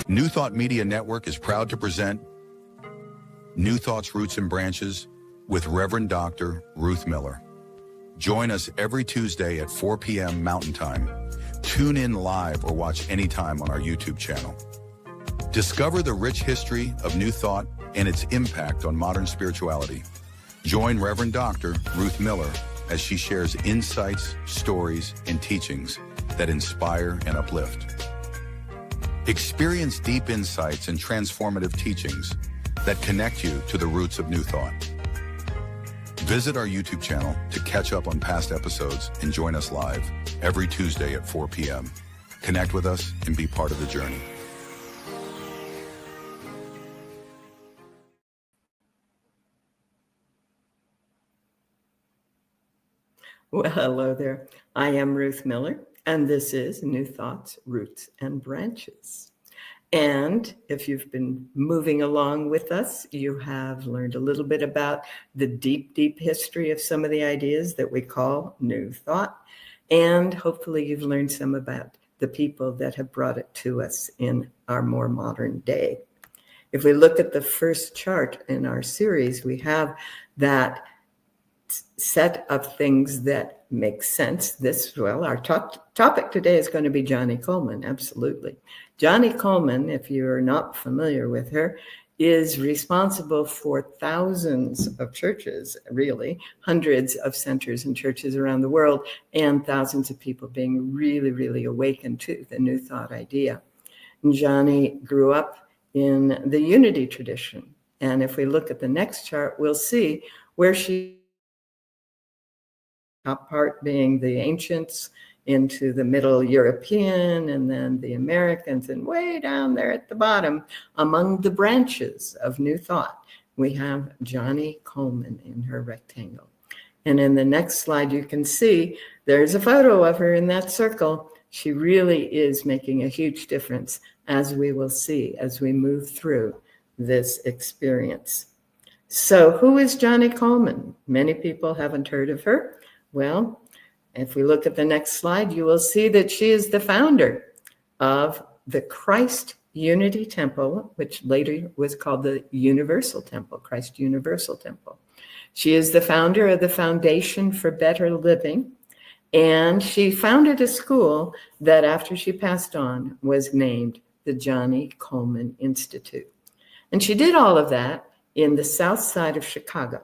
New Thought Media Network is proud to present New Thought's Roots and Branches with Reverend Dr. Ruth Miller. Join us every Tuesday at 4 p.m. Mountain Time. Tune in live or watch anytime on our YouTube channel. Discover the rich history of New Thought and its impact on modern spirituality. Join Reverend Dr. Ruth Miller as she shares insights, stories, and teachings that inspire and uplift. Experience deep insights and transformative teachings that connect you to the roots of New Thought. Visit our YouTube channel to catch up on past episodes and join us live every Tuesday at 4 p.m. Connect with us and be part of the journey. Well, hello there. I am Ruth Miller, and this is New Thoughts, Roots, and Branches. And if you've been moving along with us, you have learned a little bit about the deep, deep history of some of the ideas that we call New Thought. And hopefully you've learned some about the people that have brought it to us in our more modern day. If we look at the first chart in our series, we have that set of things that make sense. Our topic today is going to be Johnnie Colemon, absolutely. Johnnie Colemon, if you're not familiar with her, is responsible for thousands of churches, really, hundreds of centers and churches around the world, and thousands of people being really, really awakened to the New Thought idea. And Johnnie grew up in the Unity tradition. And if we look at the next chart, we'll see where top part being the ancients, into the Middle European, and then the Americans, and way down there at the bottom, among the branches of New Thought, we have Johnnie Colemon in her rectangle. And in the next slide, you can see there's a photo of her in that circle. She really is making a huge difference, as we will see as we move through this experience. So who is Johnnie Colemon? Many people haven't heard of her. Well, if we look at the next slide, you will see that she is the founder of the Christ Unity Temple, which later was called the Universal Temple, Christ Universal Temple. She is the founder of the Foundation for Better Living, and she founded a school that after she passed on was named the Johnnie Colemon Institute. And she did all of that in the south side of Chicago,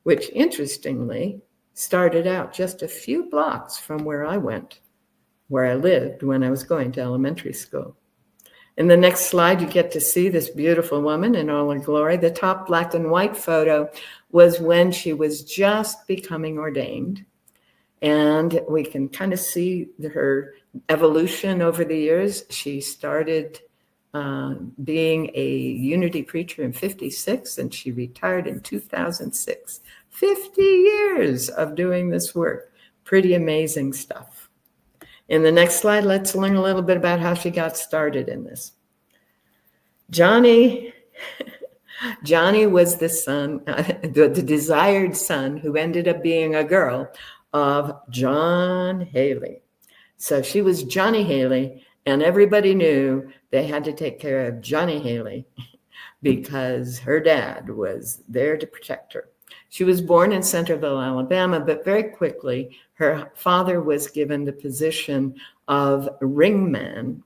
which interestingly started out just a few blocks from where I lived when I was going to elementary school. In the next slide, you get to see this beautiful woman in all her glory. The top black and white photo was when she was just becoming ordained. And we can kind of see her evolution over the years. She started being a Unity preacher in 1956, and she retired in 2006. 50 years of doing this work. Pretty amazing stuff. In the next slide, let's learn a little bit about how she got started in this. Johnnie was the son, the desired son, who ended up being a girl of John Haley. So she was Johnnie Haley, and everybody knew they had to take care of Johnnie Haley because her dad was there to protect her. She was born in Centerville, Alabama, but very quickly her father was given the position of brigman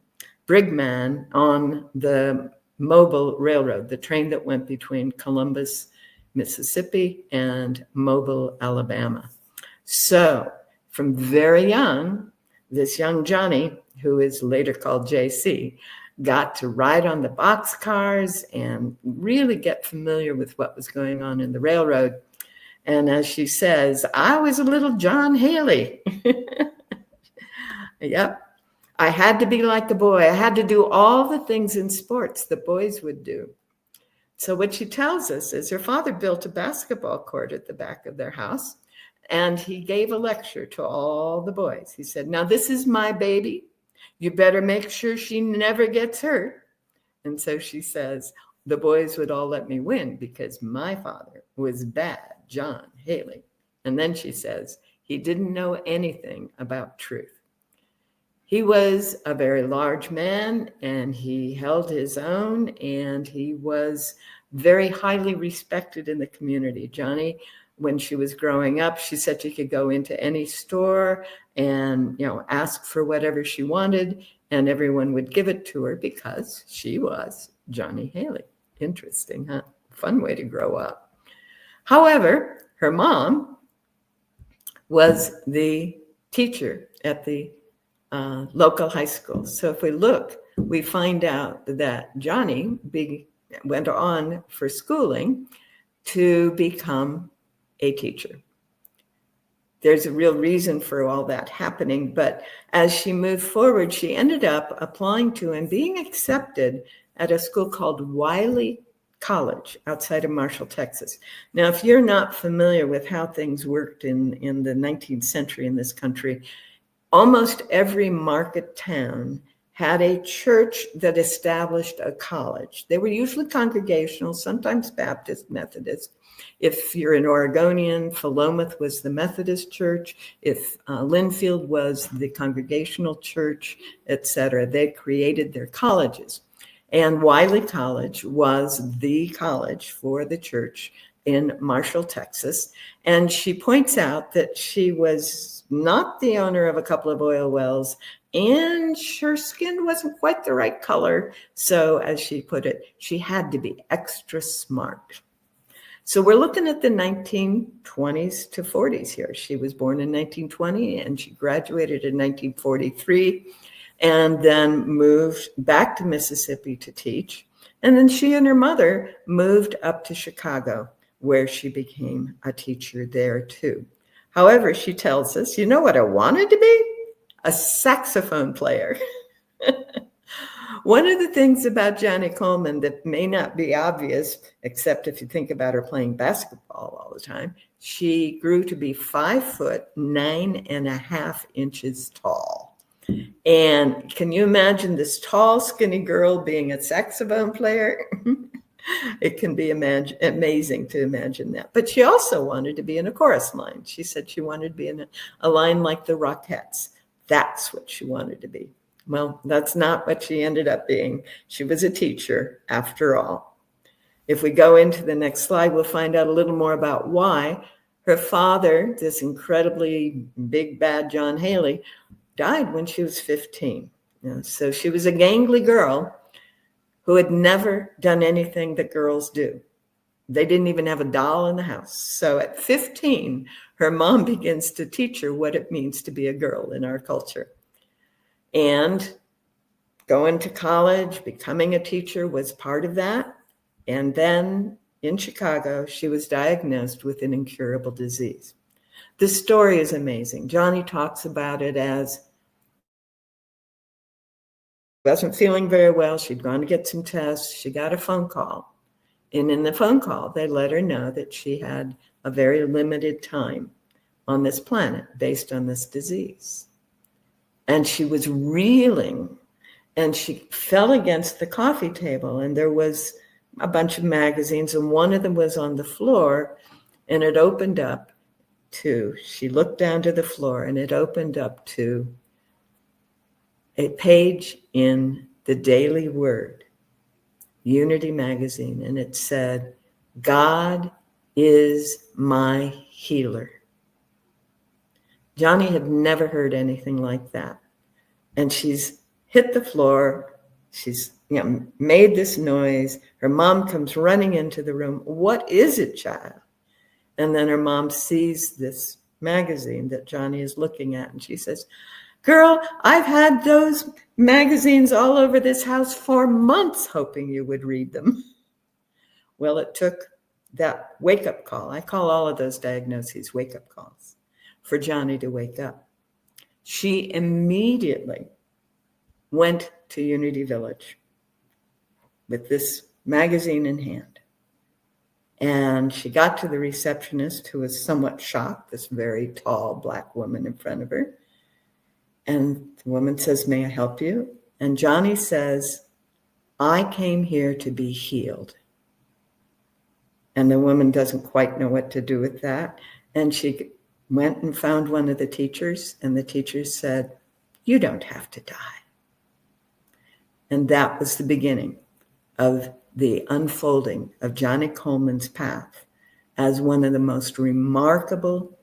on the Mobile Railroad, the train that went between Columbus, Mississippi, and Mobile, Alabama. So from very young, this young Johnnie, who is later called JC, got to ride on the boxcars and really get familiar with what was going on in the railroad. And as she says, I was a little John Haley. Yep. I had to be like the boy. I had to do all the things in sports the boys would do. So what she tells us is her father built a basketball court at the back of their house, and he gave a lecture to all the boys. He said, now this is my baby. You better make sure she never gets hurt. And so she says, the boys would all let me win because my father was bad, John Haley. And then she says, he didn't know anything about truth. He was a very large man, and he held his own, and he was very highly respected in the community. Johnnie, when she was growing up, she said she could go into any store and, ask for whatever she wanted, and everyone would give it to her because she was Johnnie Haley. Interesting, huh? Fun way to grow up. However, her mom was the teacher at the local high school. So if we look, we find out that Johnnie went on for schooling to become a teacher. There's a real reason for all that happening, but as she moved forward, she ended up applying to and being accepted at a school called Wiley College outside of Marshall, Texas. Now, if you're not familiar with how things worked in the 19th century in this country, almost every market town had a church that established a college. They were usually congregational, sometimes Baptist, Methodist. If you're an Oregonian, Philomath was the Methodist church. If Linfield was the Congregational church, etc., they created their colleges. And Wiley College was the college for the church in Marshall, Texas. And she points out that she was not the owner of a couple of oil wells, and her skin wasn't quite the right color. So, as she put it, she had to be extra smart. So we're looking at the 1920s to 40s here. She was born in 1920 and she graduated in 1943 and then moved back to Mississippi to teach. And then she and her mother moved up to Chicago, where she became a teacher there too. However, she tells us, you know what I wanted to be? A saxophone player. One of the things about Johnnie Colemon that may not be obvious, except if you think about her playing basketball all the time, she grew to be 5 foot 9.5 inches tall. And can you imagine this tall, skinny girl being a saxophone player? It can be amazing to imagine that. But she also wanted to be in a chorus line. She said she wanted to be in a line like the Rockettes. That's what she wanted to be. Well, that's not what she ended up being. She was a teacher after all. If we go into the next slide, we'll find out a little more about why her father, this incredibly big, bad John Haley, died when she was 15. So she was a gangly girl who had never done anything that girls do. They didn't even have a doll in the house. So at 15, her mom begins to teach her what it means to be a girl in our culture. And going to college, becoming a teacher was part of that. And then in Chicago, she was diagnosed with an incurable disease. The story is amazing. Johnnie talks about it as wasn't feeling very well. She'd gone to get some tests. She got a phone call. And in the phone call, they let her know that she had a very limited time on this planet based on this disease. And she was reeling, and she fell against the coffee table, and there was a bunch of magazines, and one of them was on the floor, and it opened up to, she looked down to the floor, and it opened up to a page in the Daily Word, Unity magazine, and it said, "God is my healer." Johnnie had never heard anything like that. And she's hit the floor. She's made this noise. Her mom comes running into the room. "What is it, child?" And then her mom sees this magazine that Johnnie is looking at. And she says, "Girl, I've had those magazines all over this house for months hoping you would read them." Well, it took that wake-up call. I call all of those diagnoses wake-up calls for Johnnie to wake up. She immediately went to Unity Village with this magazine in hand. And she got to the receptionist, who was somewhat shocked, this very tall Black woman in front of her. And the woman says, "May I help you?" And Johnnie says, "I came here to be healed." And the woman doesn't quite know what to do with that. And she went and found one of the teachers, and the teacher said, You don't have to die. And that was the beginning of the unfolding of Johnnie Colemon's path as one of the most remarkable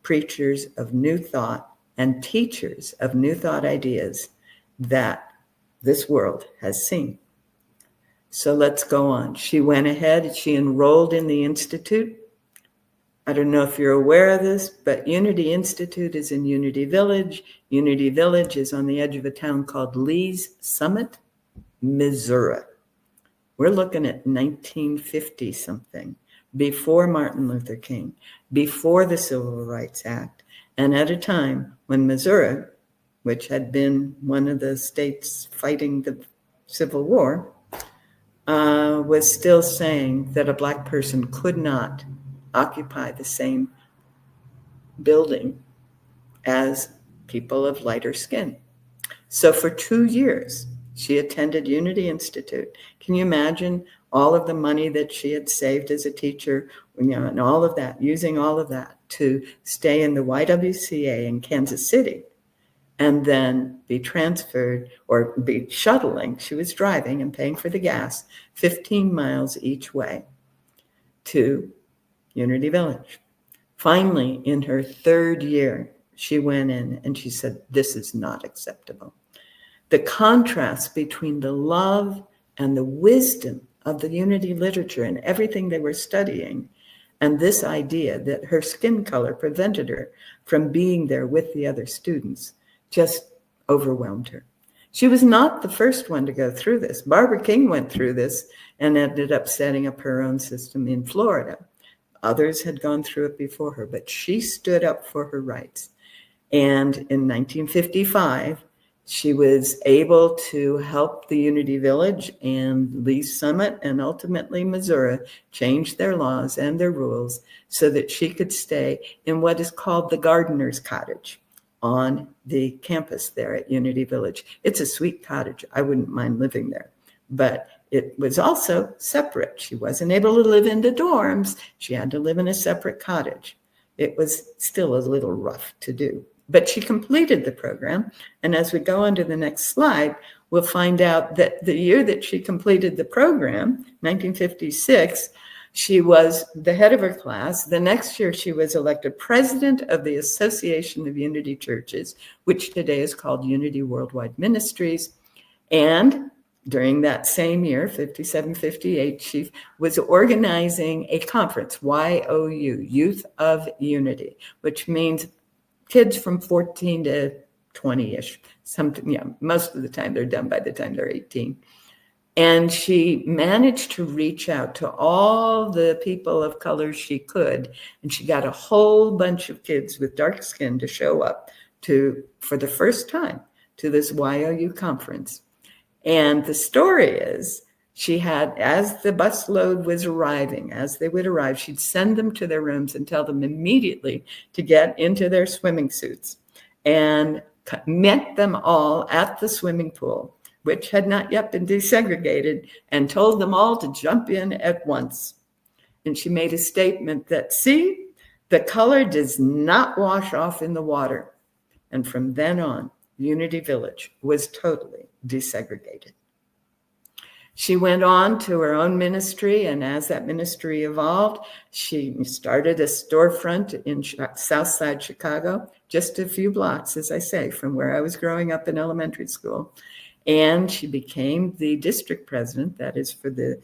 preachers of New Thought and teachers of New Thought ideas that this world has seen. So let's go on. She went ahead, she enrolled in the Institute. I don't know if you're aware of this, but Unity Institute is in Unity Village. Unity Village is on the edge of a town called Lee's Summit, Missouri. We're looking at 1950 something, before Martin Luther King, before the Civil Rights Act, and at a time when Missouri, which had been one of the states fighting the Civil War, was still saying that a Black person could not occupy the same building as people of lighter skin. So for 2 years, she attended Unity Institute. Can you imagine all of the money that she had saved as a teacher, and all of that, using all of that to stay in the YWCA in Kansas City, and then be transferred or be shuttling. She was driving and paying for the gas 15 miles each way to Unity Village. Finally, in her 3rd year, she went in and she said, this is not acceptable. The contrast between the love and the wisdom of the Unity literature and everything they were studying, and this idea that her skin color prevented her from being there with the other students, just overwhelmed her. She was not the first one to go through this. Barbara King went through this and ended up setting up her own system in Florida. Others had gone through it before her, but she stood up for her rights. And in 1955, she was able to help the Unity Village and Lee's Summit and ultimately Missouri change their laws and their rules so that she could stay in what is called the Gardener's Cottage on the campus there at Unity Village. It's a sweet cottage. I wouldn't mind living there, but it was also separate. She wasn't able to live in the dorms. She had to live in a separate cottage. It was still a little rough to do, but she completed the program. And as we go on to the next slide, we'll find out that the year that she completed the program, 1956, she was the head of her class. The next year, she was elected president of the Association of Unity Churches, which today is called Unity Worldwide Ministries. And during that same year, 57, 58, she was organizing a conference, YOU, Youth of Unity, which means kids from 14 to 20-ish. Most of the time they're done by the time they're 18. And she managed to reach out to all the people of color she could. And she got a whole bunch of kids with dark skin to show up for the first time, to this YOU conference. And the story is, she had, as the busload was arriving, as they would arrive, she'd send them to their rooms and tell them immediately to get into their swimming suits, and met them all at the swimming pool, which had not yet been desegregated, and told them all to jump in at once. And she made a statement that, see, the color does not wash off in the water. And from then on, Unity Village was totally desegregated. She went on to her own ministry, and as that ministry evolved, she started a storefront in Southside Chicago, just a few blocks, as I say, from where I was growing up in elementary school. And she became the district president, that is for the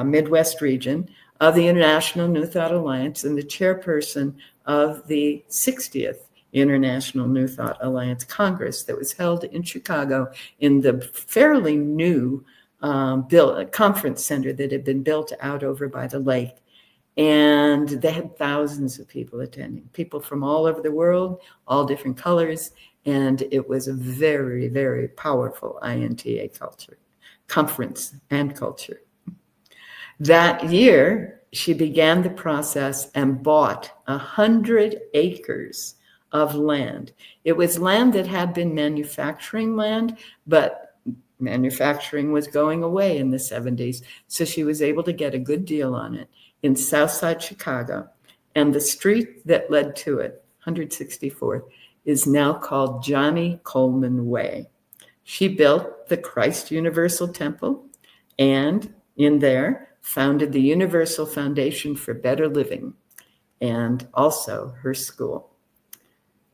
Midwest region, of the International New Thought Alliance, and the chairperson of the 60th International New Thought Alliance Congress that was held in Chicago in the fairly new conference center that had been built out over by the lake. And they had thousands of people attending, people from all over the world, all different colors. And it was a very, very powerful INTA conference and culture. That year, she began the process and bought 100 acres of land. It was land that had been manufacturing land, but manufacturing was going away in the 70s. So she was able to get a good deal on it in Southside Chicago. And the street that led to it, 164th, is now called Johnnie Colemon Way. She built the Christ Universal Temple and in there founded the Universal Foundation for Better Living and also her school.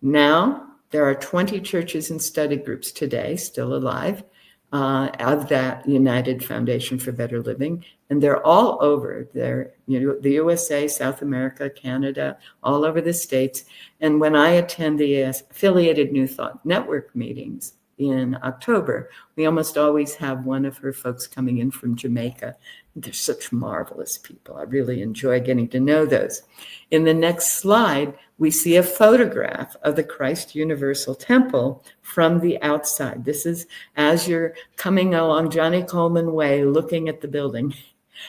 Now, there are 20 churches and study groups today still alive of that United Foundation for Better Living, and they're all over. They're, the USA, South America, Canada, all over the States. And when I attend the affiliated New Thought Network meetings in October, we almost always have one of her folks coming in from Jamaica. They're such marvelous people. I really enjoy getting to know those. In the next slide, we see a photograph of the Christ Universal Temple from the outside. This is as you're coming along Johnnie Colemon Way, looking at the building.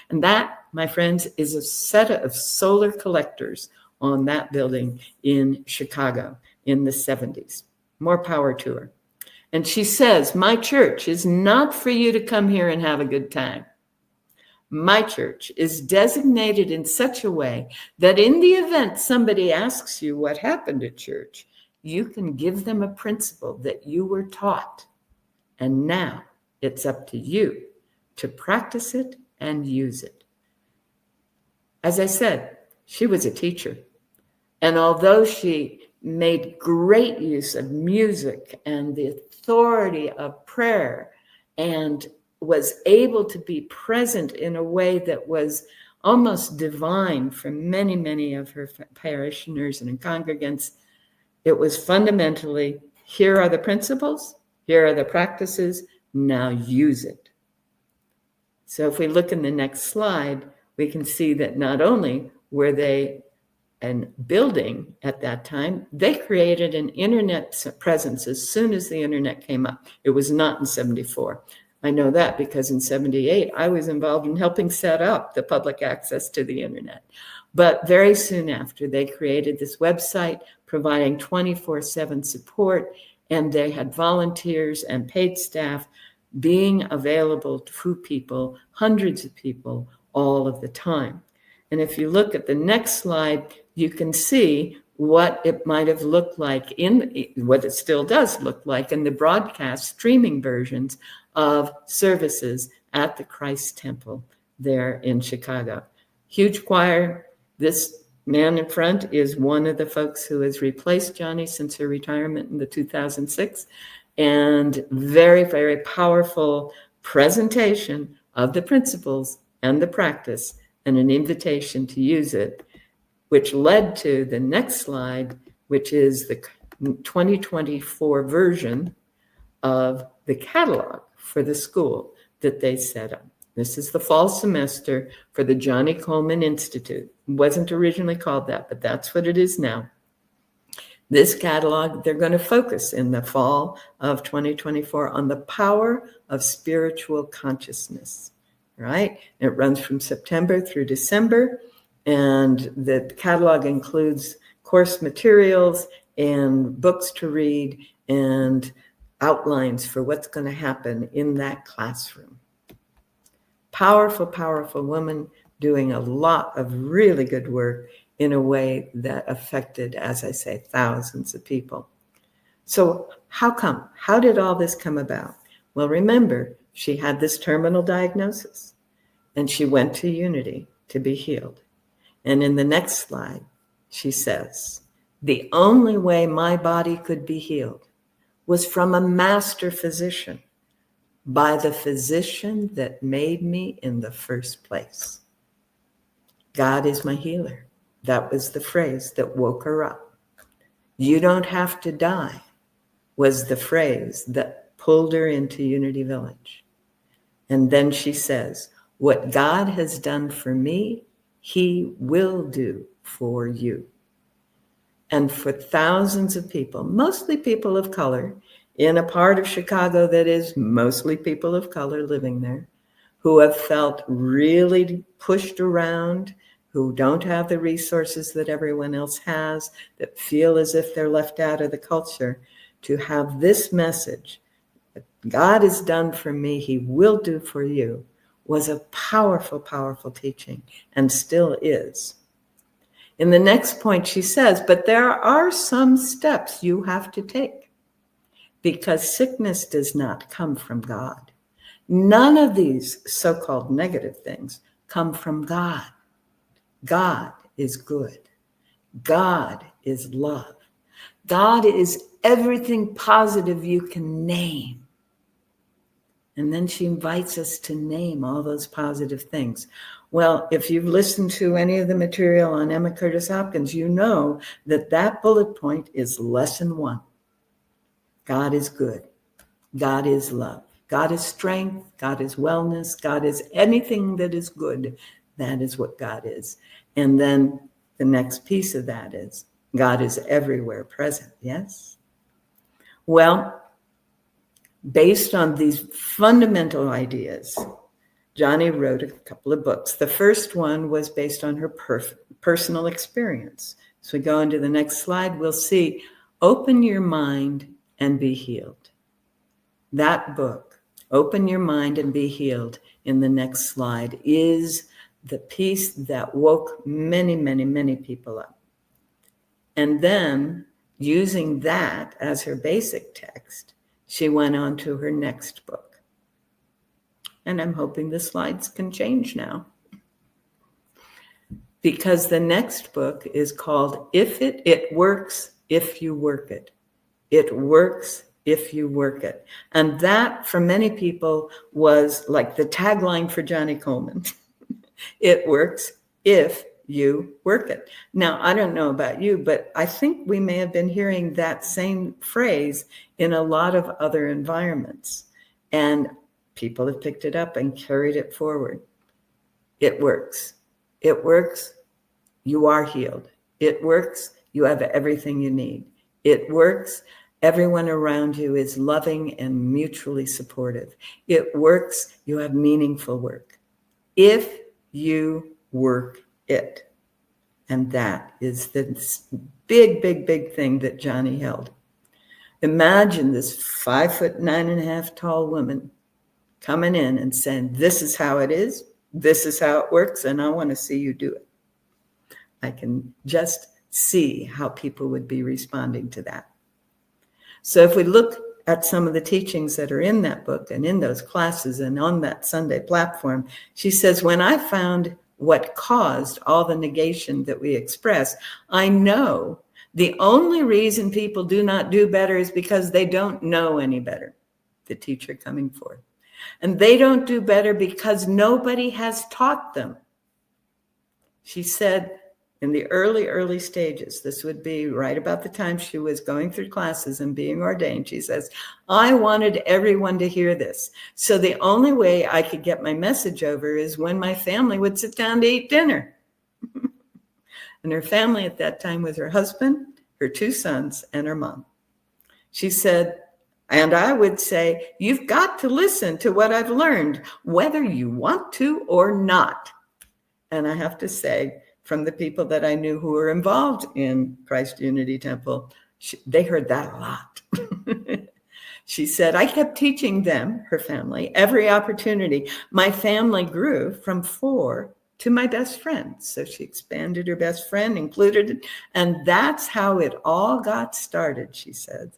And that, my friends, is a set of solar collectors on that building in Chicago in the 70s. More power to her. And she says, my church is not for you to come here and have a good time. My church is designated in such a way that in the event somebody asks you what happened at church, you can give them a principle that you were taught. And now it's up to you to practice it and use it. As I said, she was a teacher. And although she made great use of music and the authority of prayer and was able to be present in a way that was almost divine for many, many of her parishioners and congregants, it was fundamentally, here are the principles, here are the practices, now use it. So if we look in the next slide, we can see that not only were they an building at that time, they created an internet presence as soon as the internet came up. It was not in 74. I know that because in 78, I was involved in helping set up the public access to the internet. But very soon after, they created this website providing 24/7 support, and they had volunteers and paid staff being available to people, hundreds of people, all of the time. And if you look at the next slide, you can see what it might have looked like what it still does look like in the broadcast streaming versions of services at the Christ Temple there in Chicago. Huge choir. This man in front is one of the folks who has replaced Johnnie since her retirement in the 2006, and very, very powerful presentation of the principles and the practice and an invitation to use it, which led to the next slide, which is the 2024 version of the catalog for the school that they set up. This is the fall semester for the Johnnie Colemon Institute. It wasn't originally called that, but that's what it is now. This catalog, they're going to focus in the fall of 2024 on the power of spiritual consciousness, right? It runs from September through December, and the catalog includes course materials and books to read and outlines for what's going to happen in that classroom. Powerful, powerful woman doing a lot of really good work in a way that affected, as I say, thousands of people. So how come? How did all this come about? Well, remember, she had this terminal diagnosis, and she went to Unity to be healed. And in the next slide, she says, the only way my body could be healed was from a master physician, by the physician that made me in the first place. God is my healer. That was the phrase that woke her up. You don't have to die was the phrase that pulled her into Unity Village. And then she says, what God has done for me, he will do for you. And for thousands of people, mostly people of color, in a part of Chicago that is mostly people of color living there, who have felt really pushed around, who don't have the resources that everyone else has, that feel as if they're left out of the culture, to have this message, that God has done for me, he will do for you, was a powerful, powerful teaching, and still is. In the next point, she says, but there are some steps you have to take because sickness does not come from God. None of these so-called negative things come from God. God is good. God is love. God is everything positive you can name. And then she invites us to name all those positive things. Well, if you've listened to any of the material on Emma Curtis Hopkins, you know that that bullet point is lesson 1. God is good. God is love. God is strength. God is wellness. God is anything that is good. That is what God is. And then the next piece of that is God is everywhere present. Yes? Well, based on these fundamental ideas, Johnnie wrote a couple of books. The first one was based on her personal experience. So we go into the next slide, we'll see, Open Your Mind and Be Healed. That book, Open Your Mind and Be Healed, in the next slide, is the piece that woke many, many, many people up. And then, using that as her basic text, she went on to her next book. And I'm hoping the slides can change now. Because the next book is called It Works If You Work It. It works if you work it. And that, for many people, was like the tagline for Johnnie Colemon. It works if you work it. Now, I don't know about you, but I think we may have been hearing that same phrase in a lot of other environments. And people have picked it up and carried it forward. It works. It works. You are healed. It works. You have everything you need. It works. Everyone around you is loving and mutually supportive. It works. You have meaningful work. If you work it. And that is the big, big, big thing that Johnnie held. Imagine this 5'9.5" tall woman coming in and saying, this is how it is, this is how it works, and I want to see you do it. I can just see how people would be responding to that. So if we look at some of the teachings that are in that book and in those classes and on that Sunday platform, she says, when I found what caused all the negation that we express, I know the only reason people do not do better is because they don't know any better, the teacher coming forth. And they don't do better because nobody has taught them. She said in the early stages, this would be right about the time she was going through classes and being ordained, she says, I wanted everyone to hear this. So the only way I could get my message over is when my family would sit down to eat dinner. And her family at that time was her husband, her 2 sons, and her mom. She said, and I would say, you've got to listen to what I've learned, whether you want to or not. And I have to say, from the people that I knew who were involved in Christ Unity Temple, they heard that a lot. She said, I kept teaching them, her family, every opportunity. My family grew from 4 to my best friend. So she expanded her best friend, included it. And that's how it all got started, she said,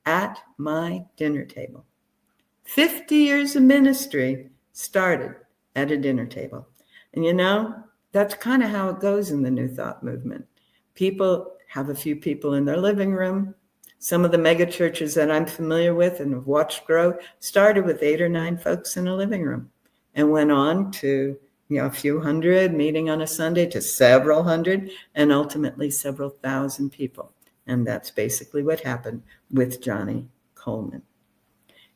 at my dinner table. 50 years of ministry started at a dinner table. And you know, that's kind of how it goes in the New Thought movement. People have a few people in their living room. Some of the mega churches that I'm familiar with and have watched grow started with 8 or 9 folks in a living room and went on to, a few hundred meeting on a Sunday to several hundred and ultimately several thousand people. And that's basically what happened with Johnnie Colemon.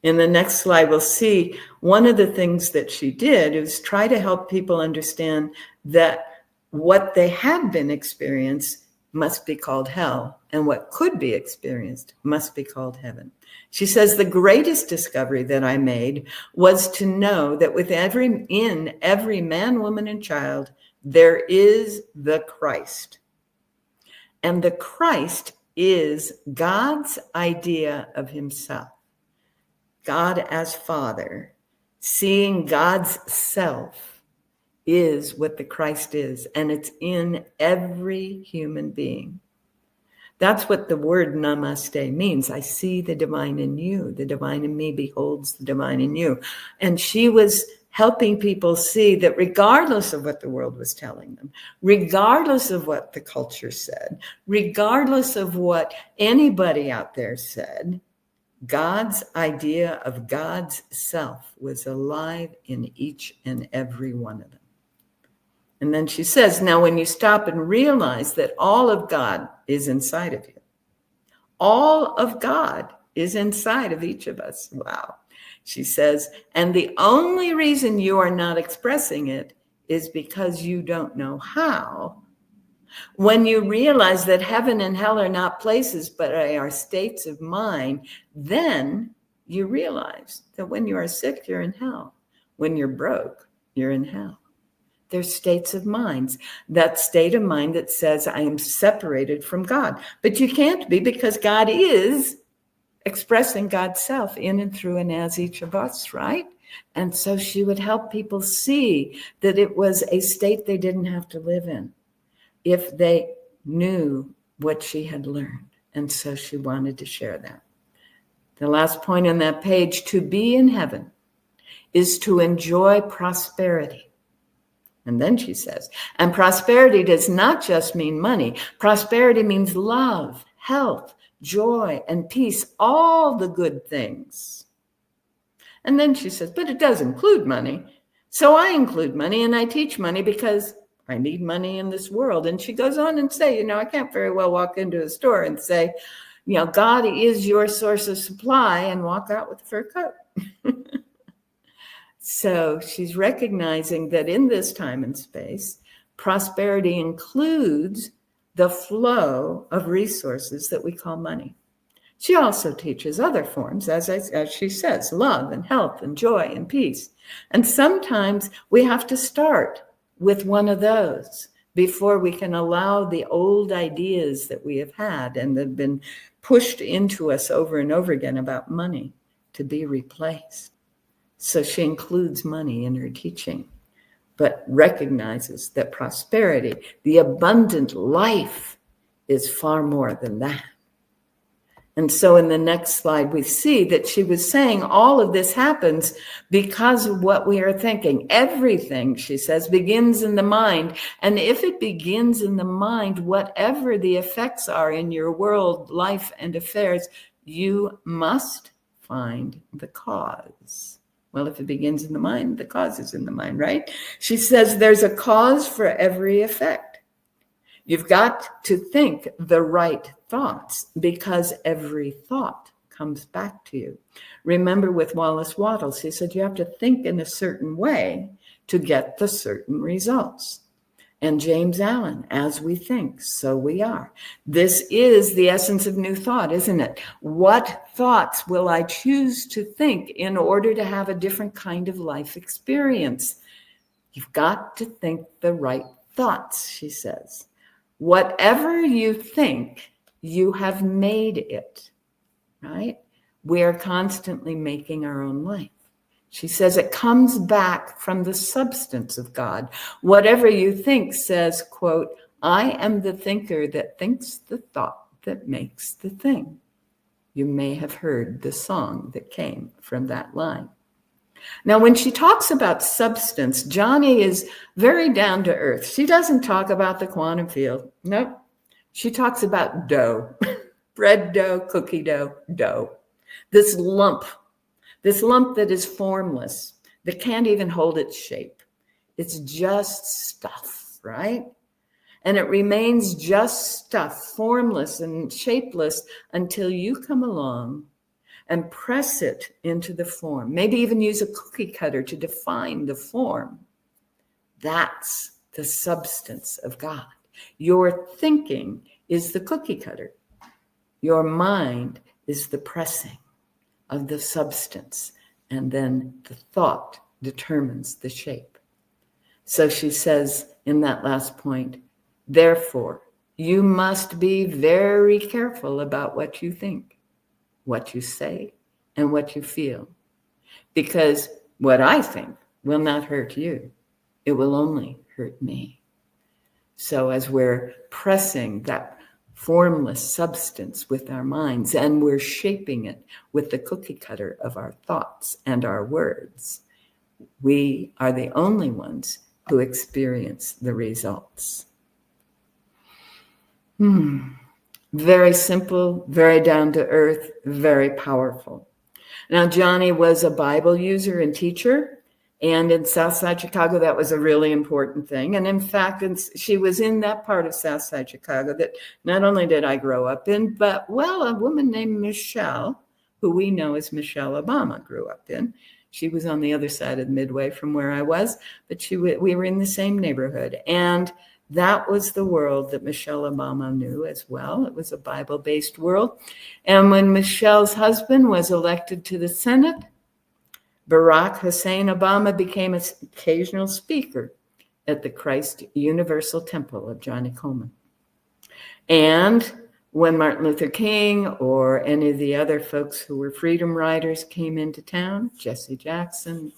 In the next slide, we'll see one of the things that she did is try to help people understand that what they had been experienced must be called hell, and what could be experienced must be called heaven. She says, the greatest discovery that I made was to know that in every man, woman, and child, there is the Christ. And the Christ is God's idea of himself. God as Father, seeing God's self is what the Christ is, and it's in every human being. That's what the word namaste means. I see the divine in you. The divine in me beholds the divine in you. And she was helping people see that regardless of what the world was telling them, regardless of what the culture said, regardless of what anybody out there said, God's idea of God's self was alive in each and every one of them. And then she says, now when you stop and realize that all of God is inside of you, all of God is inside of each of us. Wow. She says, and the only reason you are not expressing it is because you don't know how. When you realize that heaven and hell are not places, but are states of mind, then you realize that when you are sick, you're in hell. When you're broke, you're in hell. There's states of minds. That state of mind that says, I am separated from God. But you can't be, because God is expressing God's self in and through and as each of us, right? And so she would help people see that it was a state they didn't have to live in if they knew what she had learned. And so she wanted to share that. The last point on that page, to be in heaven is to enjoy prosperity. And then she says, and prosperity does not just mean money. Prosperity means love, health, joy, and peace, all the good things. And then she says, but it does include money. So I include money and I teach money because I need money in this world. And she goes on and say, I can't very well walk into a store and say, God is your source of supply and walk out with a fur coat. So she's recognizing that in this time and space, prosperity includes the flow of resources that we call money. She also teaches other forms, as she says, love and health and joy and peace. And sometimes we have to start with one of those before we can allow the old ideas that we have had and that have been pushed into us over and over again about money to be replaced. So she includes money in her teaching, but recognizes that prosperity, the abundant life, is far more than that. And so in the next slide, we see that she was saying all of this happens because of what we are thinking. Everything, she says, begins in the mind. And if it begins in the mind, whatever the effects are in your world, life, and affairs, you must find the cause. Well, if it begins in the mind, the cause is in the mind, right? She says there's a cause for every effect. You've got to think the right thoughts because every thought comes back to you. Remember with Wallace Wattles, he said you have to think in a certain way to get the certain results. And James Allen, as we think, so we are. This is the essence of new thought, isn't it? What thoughts will I choose to think in order to have a different kind of life experience? You've got to think the right thoughts, she says. Whatever you think, you have made it, right? We are constantly making our own life. She says it comes back from the substance of God. Whatever you think says, quote, I am the thinker that thinks the thought that makes the thing. You may have heard the song that came from that line. Now, when she talks about substance, Johnnie is very down to earth. She doesn't talk about the quantum field. Nope. She talks about dough, bread dough, cookie dough, dough. This lump that is formless, that can't even hold its shape. It's just stuff, right? And it remains just stuff, formless and shapeless until you come along and press it into the form. Maybe even use a cookie cutter to define the form. That's the substance of God. Your thinking is the cookie cutter. Your mind is the pressing of the substance, and then the thought determines the shape. So she says in that last point, therefore, you must be very careful about what you think, what you say, and what you feel, because what I think will not hurt you, it will only hurt me. So as we're pressing that formless substance with our minds and we're shaping it with the cookie cutter of our thoughts and our words, we are the only ones who experience the results. Very simple, very down to earth, very powerful. Now, Johnnie was a Bible user and teacher, and in Southside Chicago, that was a really important thing. And in fact, she was in that part of Southside Chicago that not only did I grow up in, but, well, a woman named Michelle, who we know as Michelle Obama, grew up in. She was on the other side of the Midway from where I was, but we were in the same neighborhood. And that was the world that Michelle Obama knew as well. It was a Bible-based world. And when Michelle's husband was elected to the Senate, Barack Hussein Obama became an occasional speaker at the Christ Universal Temple of Johnnie Colemon. And when Martin Luther King or any of the other folks who were freedom riders came into town, Jesse Jackson,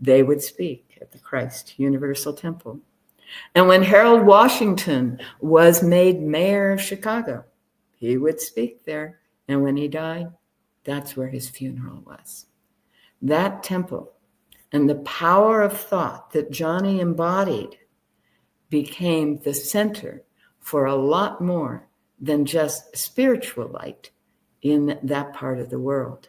they would speak at the Christ Universal Temple. And when Harold Washington was made mayor of Chicago, he would speak there. And when he died, that's where his funeral was. That temple and the power of thought that Johnnie embodied became the center for a lot more than just spiritual light in that part of the world.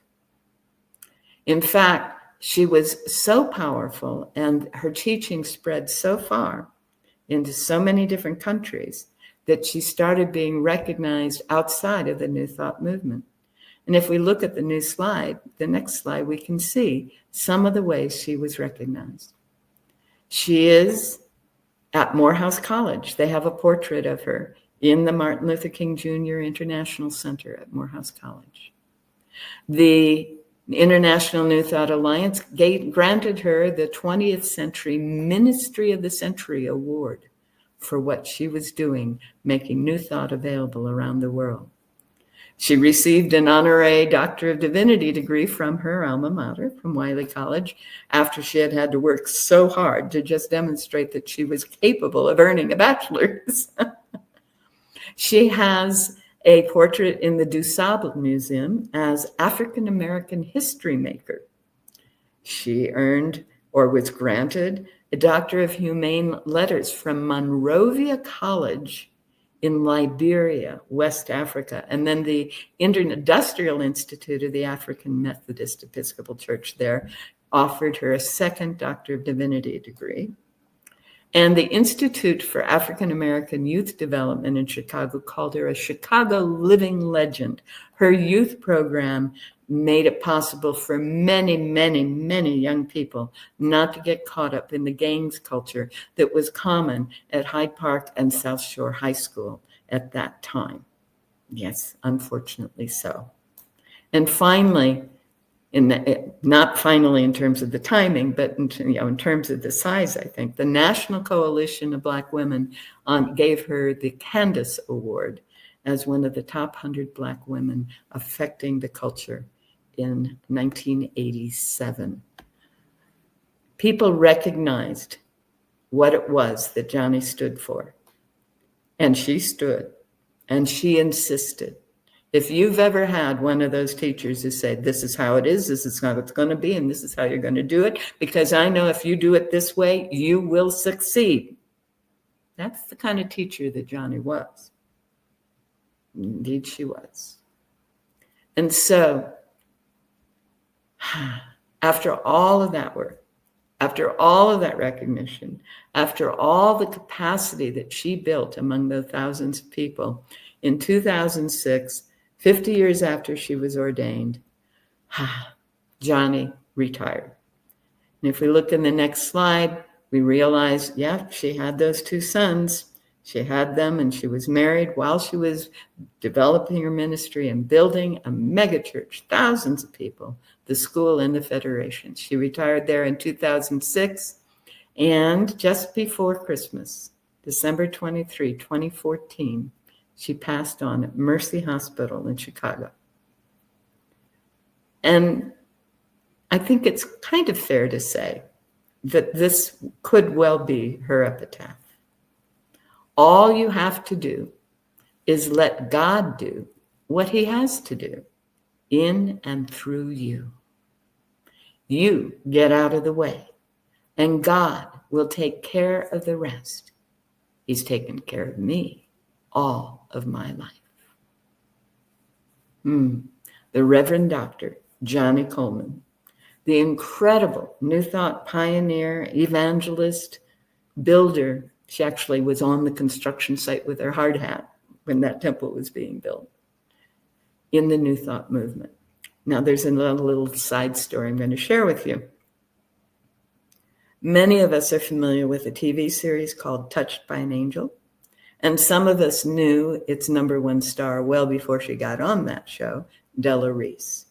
In fact, she was so powerful and her teaching spread so far into so many different countries that she started being recognized outside of the New Thought movement. And if we look at the next slide, we can see some of the ways she was recognized. She is at Morehouse College. They have a portrait of her in the Martin Luther King Jr. International Center at Morehouse College. The International New Thought Alliance granted her the 20th Century Ministry of the Century Award for what she was doing, making New Thought available around the world. She received an honorary Doctor of Divinity degree from her alma mater, from Wiley College, after she had to work so hard to just demonstrate that she was capable of earning a bachelor's. She has a portrait in the DuSable Museum as African American history maker. She earned or was granted a Doctor of Humane Letters from Monrovia College in Liberia, West Africa, and then the Industrial Institute of the African Methodist Episcopal Church there offered her a second Doctor of Divinity degree. And the Institute for African American Youth Development in Chicago called her a Chicago living legend. Her youth program made it possible for many, many, many young people not to get caught up in the gangs culture that was common at Hyde Park and South Shore High School at that time. Yes, unfortunately so. And finally, not finally in terms of the timing, but in terms of the size, I think, the National Coalition of Black Women gave her the Candace Award as one of the top 100 Black women affecting the culture in 1987. People recognized what it was that Johnnie stood for. And she stood, and she insisted. If you've ever had one of those teachers who said, this is how it is, this is how it's going to be, and this is how you're going to do it, because I know if you do it this way, you will succeed. That's the kind of teacher that Johnnie was. Indeed, she was. And so, after all of that work, after all of that recognition, after all the capacity that she built among the thousands of people, in 2006, 50 years after she was ordained, Johnnie retired. And if we look in the next slide, we realize, she had those two sons. She had them, and she was married while she was developing her ministry and building a megachurch, thousands of people, the school and the federation. She retired there in 2006, and just before Christmas, December 23, 2014, she passed on at Mercy Hospital in Chicago. And I think it's kind of fair to say that this could well be her epitaph. All you have to do is let God do what he has to do in and through you. You get out of the way, and God will take care of the rest. He's taken care of me all of my life. The Reverend Dr. Johnnie Colemon, the incredible New Thought pioneer, evangelist, builder. She actually was on the construction site with her hard hat when that temple was being built in the New Thought movement. Now, there's another little side story I'm going to share with you. Many of us are familiar with a TV series called Touched by an Angel, and some of us knew its #1 star well before she got on that show, Della Reese.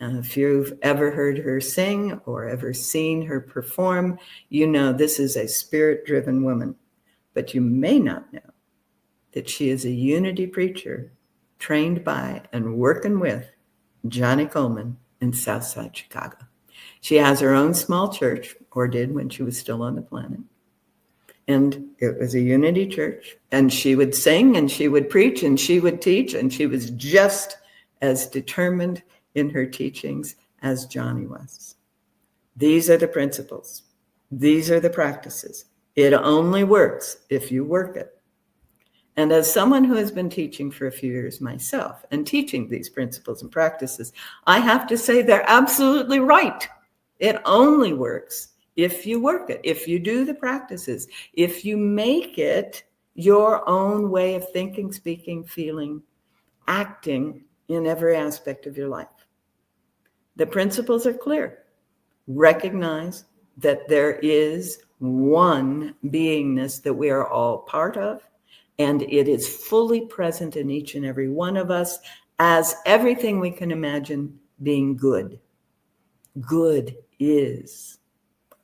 If you've ever heard her sing or ever seen her perform, you know this is a spirit-driven woman. But you may not know that she is a unity preacher trained by and working with Johnnie Colemon in Southside Chicago. She has her own small church, or did when she was still on the planet. And it was a unity church. And she would sing and she would preach and she would teach. And she was just as determined in her teachings as Johnnie was. These are the principles. These are the practices. It only works if you work it. And as someone who has been teaching for a few years myself and teaching these principles and practices, I have to say they're absolutely right. It only works if you work it, if you do the practices, if you make it your own way of thinking, speaking, feeling, acting in every aspect of your life. The principles are clear. Recognize that there is one beingness that we are all part of, and it is fully present in each and every one of us as everything we can imagine being good. Good is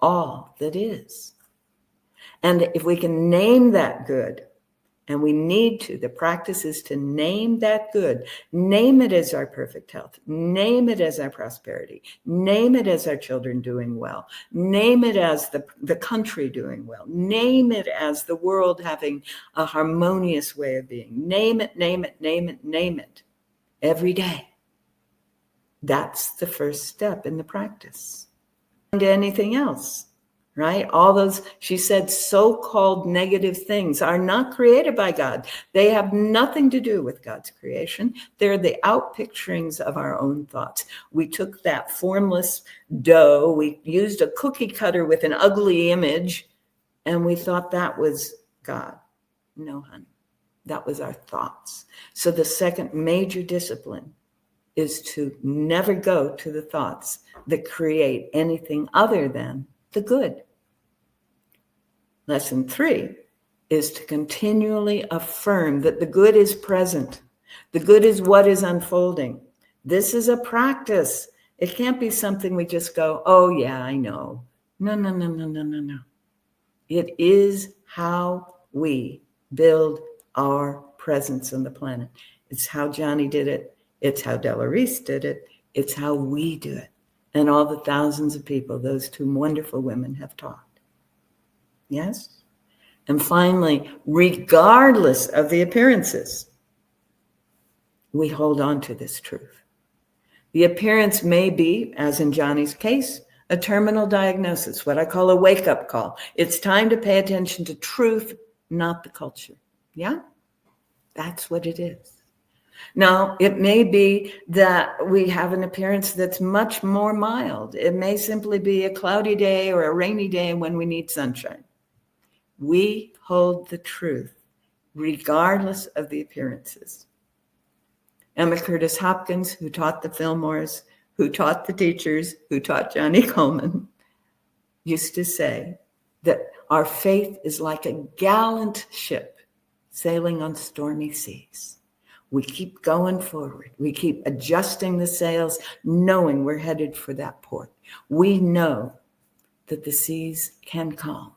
all that is. And if we can name that good, and we need to, the practice is to name that good, name it as our perfect health, name it as our prosperity, name it as our children doing well, name it as the country doing well, name it as the world having a harmonious way of being. Name it, name it, name it, name it every day. That's the first step in the practice. And anything else, right? All those, she said, so-called negative things are not created by God. They have nothing to do with God's creation. They're the outpicturings of our own thoughts. We took that formless dough, we used a cookie cutter with an ugly image, and we thought that was God. No, honey, that was our thoughts. So the second major discipline is to never go to the thoughts that create anything other than the good. Lesson 3 is to continually affirm that the good is present. The good is what is unfolding. This is a practice. It can't be something we just go, oh yeah, I know. No. It is how we build our presence on the planet. It's how Johnnie did it. It's how Della Reese did it. It's how we do it. And all the thousands of people those two wonderful women have taught. Yes? And finally, regardless of the appearances, we hold on to this truth. The appearance may be, as in Johnnie's case, a terminal diagnosis, what I call a wake-up call. It's time to pay attention to truth, not the culture. Yeah? That's what it is. Now, it may be that we have an appearance that's much more mild. It may simply be a cloudy day or a rainy day when we need sunshine. We hold the truth regardless of the appearances. Emma Curtis Hopkins, who taught the Fillmores, who taught the teachers, who taught Johnnie Colemon, used to say that our faith is like a gallant ship sailing on stormy seas. We keep going forward. We keep adjusting the sails, knowing we're headed for that port. We know that the seas can calm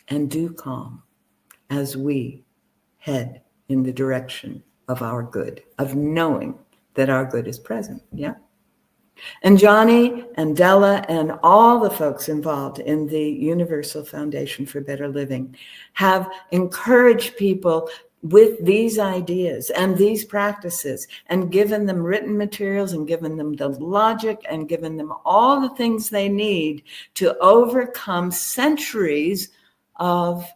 and do calm as we head in the direction of our good, of knowing that our good is present. Yeah. And Johnnie and Della and all the folks involved in the Universal Foundation for Better Living have encouraged people with these ideas and these practices and given them written materials and given them the logic and given them all the things they need to overcome centuries of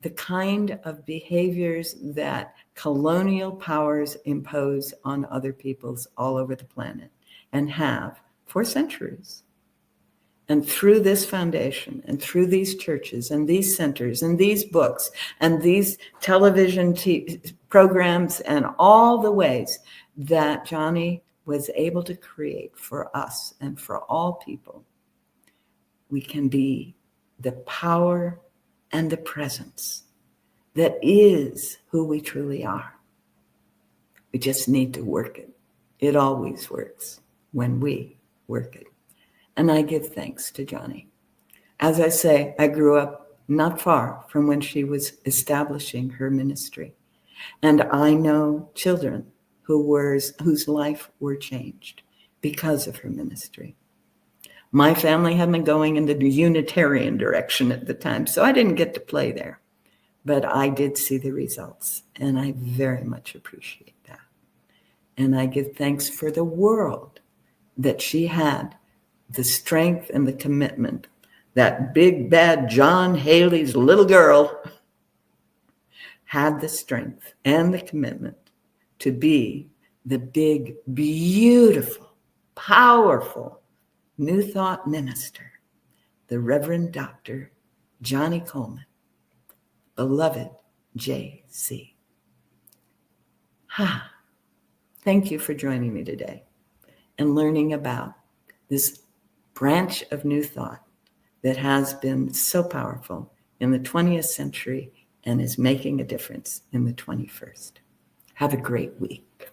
the kind of behaviors that colonial powers impose on other peoples all over the planet and have for centuries. And through this foundation and through these churches and these centers and these books and these television programs and all the ways that Johnnie was able to create for us and for all people, we can be the power and the presence that is who we truly are. We just need to work it. It always works when we work it. And I give thanks to Johnnie. As I say, I grew up not far from when she was establishing her ministry. And I know children whose life were changed because of her ministry. My family had been going in the Unitarian direction at the time, so I didn't get to play there. But I did see the results, and I very much appreciate that. And I give thanks for the world that she had the strength and the commitment. That big, bad John Haley's little girl had the strength and the commitment to be the big, beautiful, powerful New Thought minister, the Reverend Dr. Johnnie Colemon, beloved J.C. Thank you for joining me today and learning about this branch of New Thought that has been so powerful in the 20th century and is making a difference in the 21st. Have a great week.